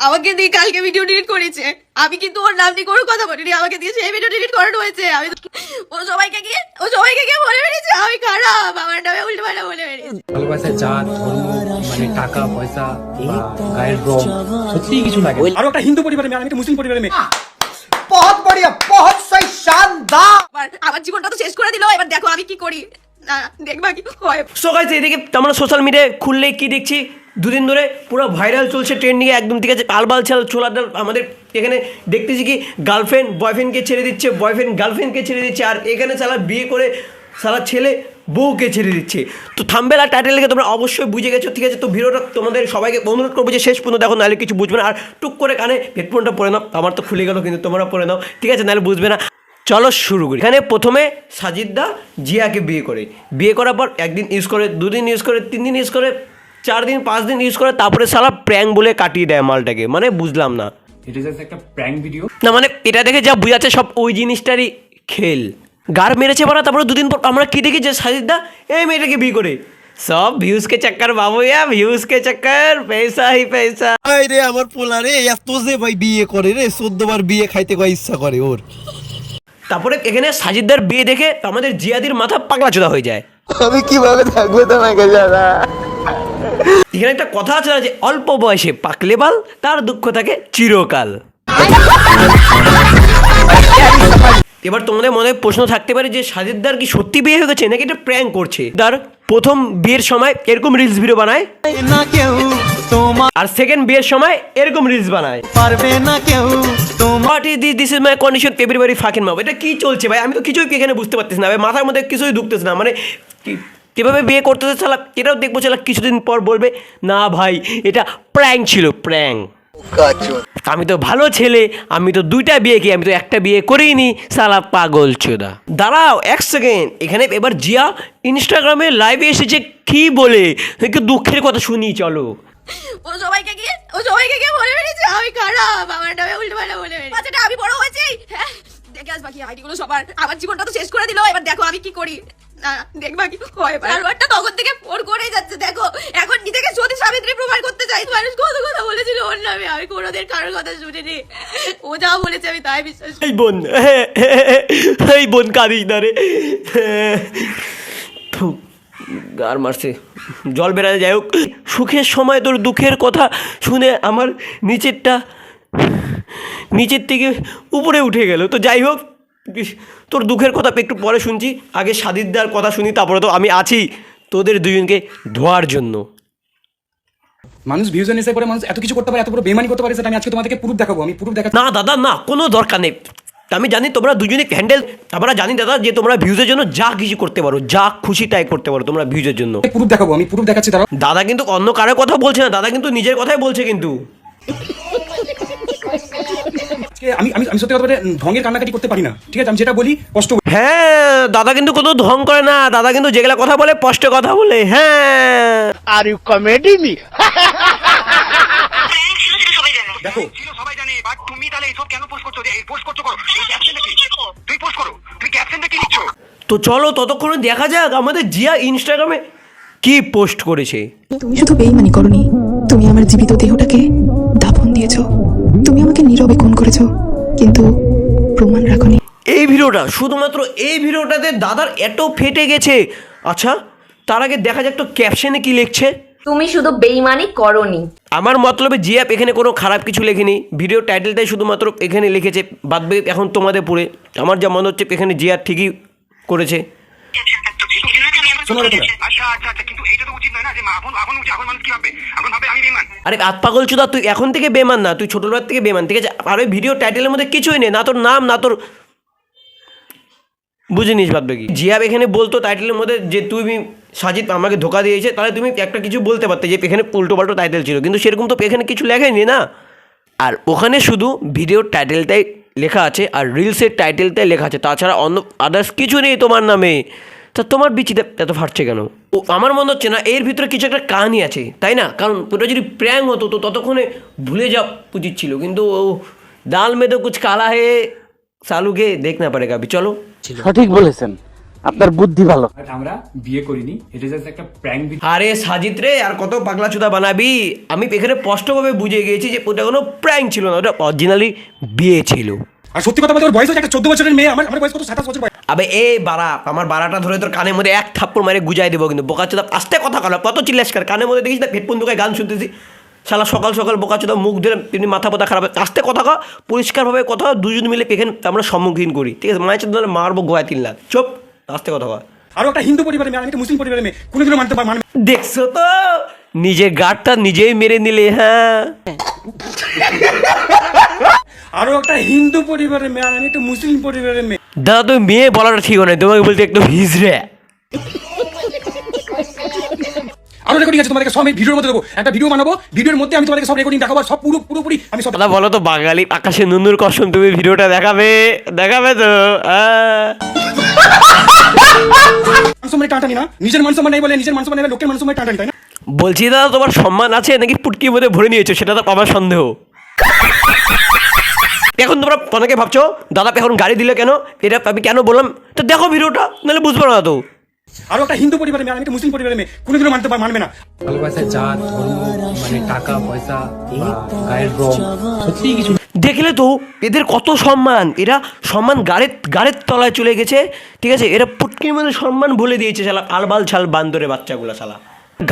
আমাকে দিয়ে কালকে ভিডিও ডিলিট করেছে। আমি কিন্তু ওর নাম নিয়ে কোনো কথা বলিনি, আমাকে দিয়ে সেই ভিডিও ডিলিট করানো হয়েছে। আমি ও সবাইকে গিয়ে বলে বেরিয়েছে আমি খারাপ, আমার নামে উল্টো পাল্টা বলে বেরিয়েছে। ভালোবাসা জাত ধর্ম মানে টাকা পয়সা বা গায়ের রং সত্যি কিছু লাগে। আর একটা হিন্দু পরিবারের মেয়ে, আমি একটা মুসলিম পরিবারের মেয়ে। बहुत बढ़िया, बहुत सही, शानदार। আমার জীবনটা তো শেষ করে দিল, এবার দেখো আমি কি করি। না দেখবা কি হয়। সো গাইস এদিকে আমরা সোশ্যাল মিডিয়ায় খুললে কি দেখছি, দুদিন ধরে পুরো ভাইরাল চলছে ট্রেন্ডিংয়ে একদম, ঠিক আছে, আলবাল ছাল ছোলার ডাল। আমাদের এখানে দেখতেছি কি গার্লফ্রেন্ড বয়ফ্রেন্ডকে ছেড়ে দিচ্ছে, বয়ফ্রেন্ড গার্লফ্রেন্ডকে ছেড়ে দিচ্ছে, আর এখানে সালা বিয়ে করে সালা ছেলে বউকে ছেড়ে দিচ্ছে। তো থাম্বনেল আর টাইটেল দেখে তোমরা অবশ্যই বুঝে গেছো, ঠিক আছে। তো ভিডিওটা তোমাদের সবাইকে অনুরোধ করবো যে শেষ পর্যন্ত দেখো, নাহলে কিছু বুঝবে না। আর টুক করে কানে হেডফোনটা পরে নাও, আমার তো খুলে গেল কিন্তু তোমরা পরে নাও, ঠিক আছে, নাহলে বুঝবে না। চলো শুরু করি। এখানে প্রথমে সাজিদদা জিয়াকে বিয়ে করার পর একদিন ইউজ করে, দুদিন ইউজ করে, 3 দিন ইউজ করে, 4 দিন 5 দিন ইউজ করে, তারপরে সালা প্র্যাঙ্ক বলে কাটিয়ে দেয় মালটাকে। মানে বুঝলাম না, এটা জাস্ট একটা প্র্যাঙ্ক ভিডিও না মানে এটা দেখে যা বুঝাচ্ছে সব ওই জিনিসটারই খেল। গার মেরেছে বানা, তারপরে 2 দিন পর আমরা কি দেখি যে সাজিদদা এই মেয়েটাকে বিয়ে করে। সব ভিউজ কে চক্কর বাবু, ভিউজ কে চক্কর, পয়সা হি পয়সা। রে আমার পোলা রে, এত যে ভাই বিয়ে করে রে, 14 বার বিয়ে খাইতে কয় ইচ্ছা করে ওর। তারপরে এখানে সাজিদদার বিয়ে দেখে আমাদের জিয়াদির মাথা পাগলা চোদা হয়ে যায়। আমি কিভাবে থাকবো তোমাকে যারা। এখানে একটা কথা আছে না যে অল্প বয়সে পাকলে বাল, তার দুঃখ থাকে চিরকাল। এবার তোমাদের মনে প্রশ্ন থাকতে পারে যে সাজিদদার কি সত্যি বিয়ে হয়ে গেছে নাকি এটা প্র্যাঙ্ক করছে। তার প্রথম বিয়ের সময় এরকম রিলস ভিডিও বানায় না কেউ তোমার আর সেকেন্ড বিয়ের সময় এরকম রিলস বানায়। পারবে না কেউ তোমার। What is this is my condition everybody fucking মাউ। এটা কি চলছে ভাই, আমি তো কিছুই এখানে বুঝতে পারতেছি না ভাই, মাথার মধ্যে কিছুই ঢুকতেছে না। মানে কীভাবে বিয়ে করতেছে চালা, এটাও দেখবো চালা কিছুদিন পর বলবে না ভাই এটা প্র্যাঙ্ক ছিল, প্র্যাঙ্ক। আমি তো ভালো ছেলে, আমি তো 2টা বিয়ে কি, আমি তো একটা বিয়ে করিনি, সালা পাগল চোদা। দাঁড়াও 1 সেকেন্ড, এখানে এবার জিয়া ইনস্টাগ্রামে লাইভে এসেছে কি বলে, একটু দুঃখের কথা শুনি চলো। ও সবাইকে গিয়ে বলে বেরিয়েছে আমি খারাপ, আমার নামে উল্টো পাল্টা বলে বেরিয়েছে। আচ্ছা আমি বড় হয়েছি, হ্যাঁ দেখে আসবা কি আইডিগুলো সবার। আমার জীবনটা তো শেষ করে দিল, এবার দেখো আমি কি করি। না দেখবা কি হয়। সারোয়ারটা তখন থেকে ফোন করেই যাচ্ছে, দেখো এখন নিজেকে সতী সাবিত্রী প্রমাণ করতে চাই। মানুষ কত কথা বলেছিল ওর নামে, আমি কোনোদিন কারোর কথা শুনিনি। ও যা বলেছে আমি তাই বিশ্বাস করি। এই বোন কাঁদিস না রে, গার মারছে, জল বেড়াতে। যাই হোক, সুখের সময় তোর দুঃখের কথা শুনে আমার নিচের থেকে উপরে উঠে গেল। তো যাই হোক, তোর দুঃখের কথা একটু পরে শুনছি, আগে সাজিদদার কথা শুনি, তারপরে তো আমি আছি তোদের দুজনকে ধোয়ার জন্য। মানুষ ভিউজের নেশায় পড়ে মানুষ এত কিছু করতে পারে, এত বড় বেমানি করতে পারে, সেটা আমি আজকে তোমাদেরকে প্রুফ দেখাবো। আমি প্রুফ দেখাচ্ছি। না দাদা না, কোনো দরকার নেই। আমি জানি তোমরা দুজনে হ্যান্ডেল, আমরা জানি দাদা যে তোমরা ভিউজের জন্য যা কিছু করতে পারো, যা খুশি তাই করতে পারো তোমরা ভিউজের জন্য। প্রুফ দেখাবো, আমি প্রুফ দেখাচ্ছি। দাঁড়াও। দাদা কিন্তু অন্য কারোর কথা বলছে না, দাদা কিন্তু নিজের কথাই বলছে কিন্তু। আমি আমি আমি সত্যি কথা বলতে ঢঙের কান্নাকাটি করতে পারি না, ঠিক আছে, আমি যেটা বলি কষ্ট। হ্যাঁ দাদা কিন্তু কোনো ঢং করে না, দাদা কিন্তু যেগুলা কথা বলে স্পষ্ট কথা বলে। হ্যাঁ আর ইউ কমেডি মি। দেখো সবাই জানে, বাট তুমি তাহলে এইসব কেন পোস্ট করছো? এই পোস্ট করছো করো, এই ক্যাপশনটা কি? তুই পোস্ট করো, তুমি ক্যাপশনটা কি লিখছো? তো চলো ততক্ষণে দেখা যাক আমাদের জিয়া ইনস্টাগ্রামে কি পোস্ট করেছে। তুমি শুধু বেইমানি করনি, তুমি আমার জীবিত দেহটাকে দাফন দিয়েছো। তুমি আমাকে নীরবে খুন করেছো, কিন্তু প্রমাণ রাখনি। এই ভিডিওটা, শুধুমাত্র এই ভিডিওটাতে দাদার এত ফেটে গেছে। আচ্ছা তার আগে দেখা যাক তো ক্যাপশনে কি লিখছে। তুমি শুধু বেইমানি করনি। আমার মতলবে জিয়াপ এখানে কোনো খারাপ কিছু লেখেনি, ভিডিও টাইটেলটাই শুধুমাত্র এখানে লিখেছে। বাদ বাকি এখন তোমাদের পড়ে আমার যা মনে হচ্ছে এখানে জিয়া ঠিকই করেছে। আচ্ছা আচ্ছা আচ্ছা, কিন্তু এটা তো উচিত নয় না যে এখন মানুষ কি ভাববে? এখন ভাবে আমি বেঈমান। আরে আতপাগল চুদা, তুই এখন থেকে বেমান না, তুই ছোটবেলার থেকে বেমান, ঠিক আছে। আর ওই ভিডিও টাইটেলের মধ্যে কিছুই নেই, না তোর নাম না তোর, বুঝে নিস বাদ বাকি। জিয়াব এখানে বলতো টাইটেলের মধ্যে যে তুমি সাজিদ আমাকে ধোকা দিয়েছে, তাহলে তুমি একটা কিছু বলতে পারতে যে এখানে উল্টো পাল্টো টাইটেল ছিল, কিন্তু সেরকম তো এখানে কিছু লেখায়নি না। আর ওখানে শুধু ভিডিওর টাইটেলটাই লেখা আছে আর রিলসের টাইটেলটাই লেখা আছে, তাছাড়া অন্য আদার্স কিছু নেই তোমার নামে। তা তোমার বিচিতে এত ফাটছে কেন? ও আমার মনে হচ্ছে না এর ভিতরে কিছু একটা কাহিনী আছে, তাই না? কারণ ওটা যদি প্র্যাঙ্ক হতো তো ততক্ষণে ভুলে যাওয়া উচিত ছিল, কিন্তু ও ডাল মে তো কুছ কালা হে সালুকে দেখ না পারেগা। চলো সঠিক বলেছেন, আপনার বুদ্ধি ভালো। আমরা বিয়ে করিনি, এটা জাস্ট একটা প্র্যাঙ্ক। আরে সাজিদ রে, আর কত পাগলা চুদা বানাবি? আমি এখানে স্পষ্টভাবে বুঝে গিয়েছি যে ওটা কোনো প্র্যাঙ্ক ছিল না, ওটা অরিজিনালি বিয়ে ছিল। আর সত্যি কথা বলতে ওর বয়স হচ্ছে একটা 14 বছরের মেয়ে, আমার বয়স কত 27 বছর বয়স। আবে এ বাড়া, আমার বাড়াটা ধরে তোর কানের মধ্যে এক থাপ্পড় মারে গুজাই দেবো কিন্তু। বোকাচোদা আস্তে কথা বলো, কত চিল্লাস কর কানের মধ্যে, দেখিস না হেডফোন ঢুকায় গান শুনতেছি। শালা সকাল সকাল বোকাচোদা মুখ ধরে এমনি মাথা পথা খারাপ। আস্তে কথা কও, পরিষ্কারভাবে কথা কও, দুজন মিলে এখানে আমরা সম্মুখীন করি, ঠিক আছে? মায়ের চোদ্দ মারবো গোয়া 3 লাখ। চুপ, আস্তে কথা কও। আর একটা হিন্দু পরিবারের মেয়ে, আমি একটা মুসলিম পরিবারের মেয়ে, কোনোদিনও মানতে পারবে না। দেখছো তো, নিজের গাড়টা নিজেই মেরে নিলে। হ্যাঁ, আরো একটা হিন্দু পরিবারের মেয়ে, আমি একটা মুসলিম পরিবারের মেয়ে। দাদা তুমি মেয়ে বলাটা ঠিক হয় না, তোমাকে বলতে একদম হিজড়ে। আরো রেকর্ডিং আছে, তোমাদেরকে সব আমি ভিডিওর মধ্যে দেবো। একটা ভিডিও বানাবো, ভিডিওর মধ্যে আমি তোমাদেরকে সব রেকর্ডিং দেখাবো, সব পুরোপুরি আমি সব। দাদা বলো তো, বাঙালি আকাশে নুনুর কসম, তুমি ভিডিওটা দেখাবে তো? মান সম্মানে টানটানি না, নিজের মান সম্মান নেই বলে নিজের মান সম্মান নেই, লোকের মান সম্মান টানটানি, তাই না? বলছি দাদা, তোমার সম্মান আছে নাকি পুটকির মধ্যে ভরে নিয়েছো, সেটা তো আমার সন্দেহ। এখন তোমরা অনেকে ভাবছো দাদা এখন গাড়ি দিলে কেন, এটা আমি কেন বললাম, তো দেখো ভিডিওটা, নাহলে বুঝবো না তো। আরো একটা হিন্দু পরিবারের মেয়ে, আমি একটা মুসলিম পরিবারের মেয়ে, কোনোদিনও মানবে না। ভালোবাসা, জাত, ধর্ম, মানে টাকা পয়সা বা গায়ের রং, সত্যি কিছু। দেখলে তো এদের কত সম্মান, এরা সম্মান গাড়ের তলায় চলে গেছে, ঠিক আছে? এরা পুটকির মধ্যে সম্মান ভুলে দিয়েছে শালা আলবাল ছাল বান্দরে বাচ্চাগুলো। শালা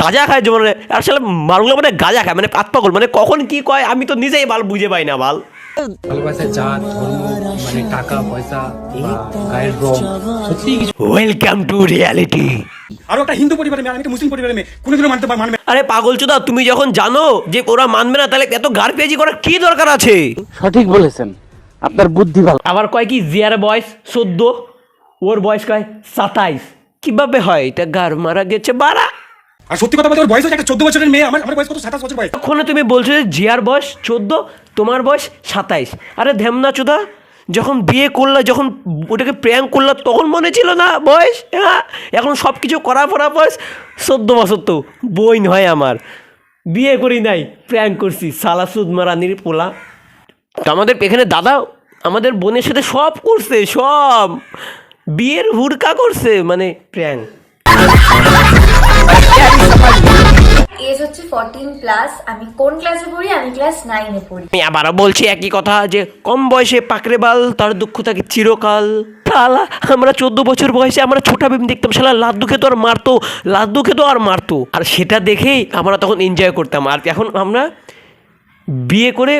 গাঁজা খায় যেমন, আর শালা মানুষগুলো মানে গাঁজা খায়, মানে পাতপাগল, মানে কখন কি কয় আমি তো নিজেই বাল বুঝে পাই না। বাল ভালোবাসা, জাত, ধর্ম, মানে টাকা পয়সা বা গায়ের রং, সত্যি কিছু। Welcome to reality. আরো একটা হিন্দু পরিবারের মেয়ে, আমি একটা মুসলিম পরিবারের মেয়ে, কোনোদিনও মানবে না। আরে পাগল চোদা, তুমি যখন জানো যে ওরা মানবে না, তাহলে এত গারপেজি করার কি দরকার আছে? সঠিক বলেছেন, আপনার বুদ্ধি ভালো। আবার কয় কি জিয়ার বয়স 14, ওর বয়স কয় 27। কিভাবে হয় এটা? গার মারা গেছে বাড়া। আর সত্যি কথা বলতে ওর বয়স হচ্ছে একটা 14 বছরের মেয়ে, আমার বয়স কত 27 বছর বয়স। ওখানে তুমি বলছো যে জিয়ার বয়স 14, তোমার বয়স 27। আরে ধ্যামনা চোদা, যখন বিয়ে করলা, যখন ওটাকে প্র্যাঙ্ক করলা, তখন মনে ছিল না বয়স? হ্যাঁ, এখন সব কিছু করার পর বয়স 14 বছর। তো বইন হয় আমার, বিয়ে করি নাই, প্র্যাঙ্ক করছি, সালা সুদ মারানির পোলা। তো আমাদের এখানে দাদা আমাদের বোনের সাথে সব করছে, সব বিয়ের হুড়কা করছে, মানে প্র্যাঙ্ক। এজ হচ্ছে 14+। আমি কোন ক্লাসে পড়ি? আমি ক্লাস 9-এ পড়ি। আমি আবারও বলছি একই কথা, যে কম বয়সে পাকড়ে বাল, তার দুঃখ থাকে চিরকাল। শালা আমরা 14 বছর বয়সে আমরা ছোটা ভীম দেখতাম, শালা লাদ্দু খেতো আর মারতো, আর সেটা দেখেই আমরা তখন এনজয় করতাম। আর এখন আমরা বিয়ে করে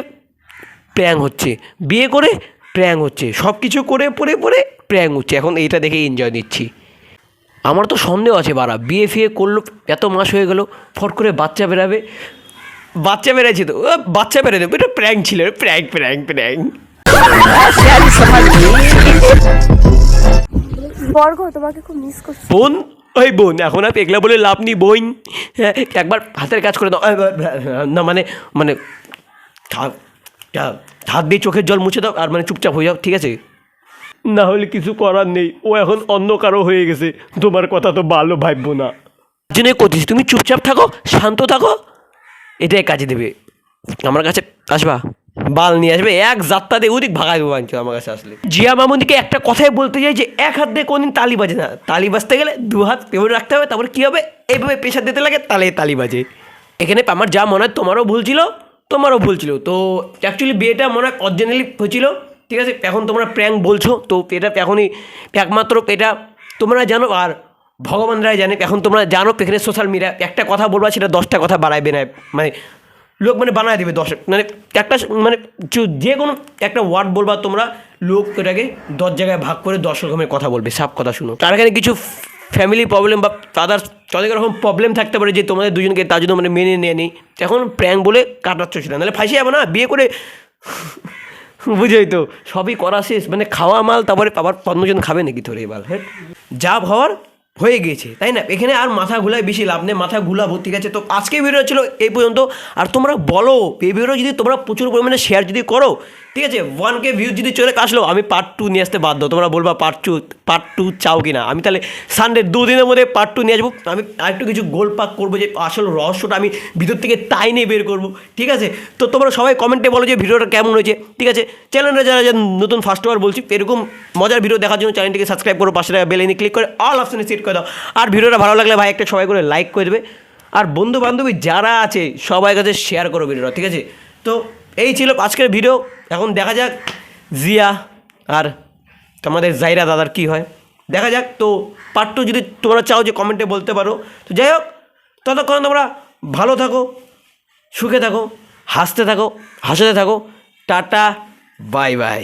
প্র্যাঙ্ক হচ্ছে, সব কিছু করে পরে প্র্যাঙ্ক হচ্ছে, এখন এইটা দেখে এনজয় নিচ্ছি। আমার তো সন্দেহ আছে বাড়া, বিয়ে ফিয়ে করলো, এত মাস হয়ে গেল, ফট করে বাচ্চা বেড়েছে তো, বাচ্চা বেড়ে দেবো, এটা প্র্যাঙ্ক ছিল, প্র্যাঙ্ক। বর্গ তোমাকে খুব মিস করছি। বোন, ওই বোন, এখন আর একলা বলে লাভ নেই বোন। হ্যাঁ, একবার হাতের কাজ করে দাও না, মানে হাত দিয়ে চোখের জল মুছে দাও, আর মানে চুপচাপ হয়ে যাও, ঠিক আছে? না হলে কিছু করার নেই, ও এখন অন্য কারো হয়ে গেছে, তোমার কথা তো ভালো ভাববো না। জন্য করছিস, তুমি চুপচাপ থাকো, শান্ত থাকো, এটাই কাজে দেবে। আমার কাছে আসবা, বাল নিয়ে আসবে, এক যাত্রা দিয়ে ওদিক ভাগাই দেবো আনছো আমার কাছে আসলে। জিয়া মামুনিকে একটা কথাই বলতে চাই, যে এক হাত দিয়ে কোনদিন তালি বাজে না, তালি বাজতে গেলে 2 হাত এভাবে রাখতে হবে, তারপরে কী হবে, এইভাবে প্রেশার দিতে লাগে, তালি বাজে। এখানে আমার যা মনে হয় তোমারও ভুল ছিল, তো অ্যাকচুয়ালি বিয়েটা মনে হয় অরিজিনালি হয়েছিল, ঠিক আছে? এখন তোমরা প্র্যাঙ্ক বলছো, তো এটা এখনই একমাত্র এটা তোমরা জানো, আর ভগবানরাই জানে। এখন তোমরা জানো, এখানে সোশ্যাল মিডিয়া একটা কথা বলবা, সেটা 10টা কথা বাড়াইবে না, মানে লোক মানে বানায় দেবে 10, মানে একটা মানে যে কোনো একটা ওয়ার্ড বলবা তোমরা, লোক এটাকে 10 জায়গায় ভাগ করে 10 রকমের কথা বলবে, সব কথা শুনো। তার এখানে কিছু ফ্যামিলি প্রবলেম বা আদার্স অনেক রকম প্রবলেম থাকতে পারে, যে তোমাদের দুজনকে তার জন্য মানে মেনে নিয়ে নিই, এখন প্র্যাঙ্ক বলে কাটাচ্ছ সেটা, নাহলে ফাঁসি যাবে না বিয়ে করে। বুঝেই তো, সবই করা শেষ, মানে খাওয়া মাল, তারপরে আবার অন্যজন খাবে নাকি তোর? এবার হ্যাঁ, যা হওয়ার হয়ে গিয়েছে, তাই না? এখানে আর মাথা ঘুলায় বেশি লাভ নেই, মাথা ঘুলাবো, ঠিক আছে? তো আজকে ভিডিও ছিল এই পর্যন্ত। আর তোমরা বলো এই ভিডিও যদি তোমরা প্রচুর পরিমাণে শেয়ার যদি করো, ঠিক আছে, 1K ভিউজ যদি চলে আসলো, আমি পার্ট 2 নিয়ে আসতে বাধ্য। তোমরা বলবা পার্ট টু চাও কি না, আমি তাহলে সানডে 2 দিনের মধ্যে পার্ট 2 নিয়ে আসবো। আমি আরেকটু কিছু গোল পাক করবো, যে আসল রহস্যটা আমি ভিতর থেকে তাই নিয়ে বের করবো, ঠিক আছে? তো তোমরা সবাই কমেন্টে বলো যে ভিডিওটা কেমন হয়েছে, ঠিক আছে? চ্যানেলে যারা নতুন ফার্স্টবার বলছি, এরকম মজার ভিডিও দেখার জন্য চ্যানেলটিকে সাবস্ক্রাইব করো, পাশে বেল আইকনে ক্লিক করে অল অপশনে সেট করে দাও। আর ভিডিওটা ভালো লাগলে ভাই একটা সবাই করে লাইক করে দেবে, আর বন্ধু বান্ধবী যারা আছে সবাই কাছে শেয়ার করো ভিডিওটা, ঠিক আছে? তো এই ছিল আজকের ভিডিও। এখন দেখা যাক জিয়া আর তোমাদের জাইরা দাদার কি হয়, দেখা যাক। তো পার্ট 2 যদি তোমরা চাও যে কমেন্টে বলতে পারো। তো যাই হোক, ততক্ষণ তোমরা ভালো থাকো, সুখে থাকো, হাসতে থাকো, হাসাতে থাকো। Tata, bye bye.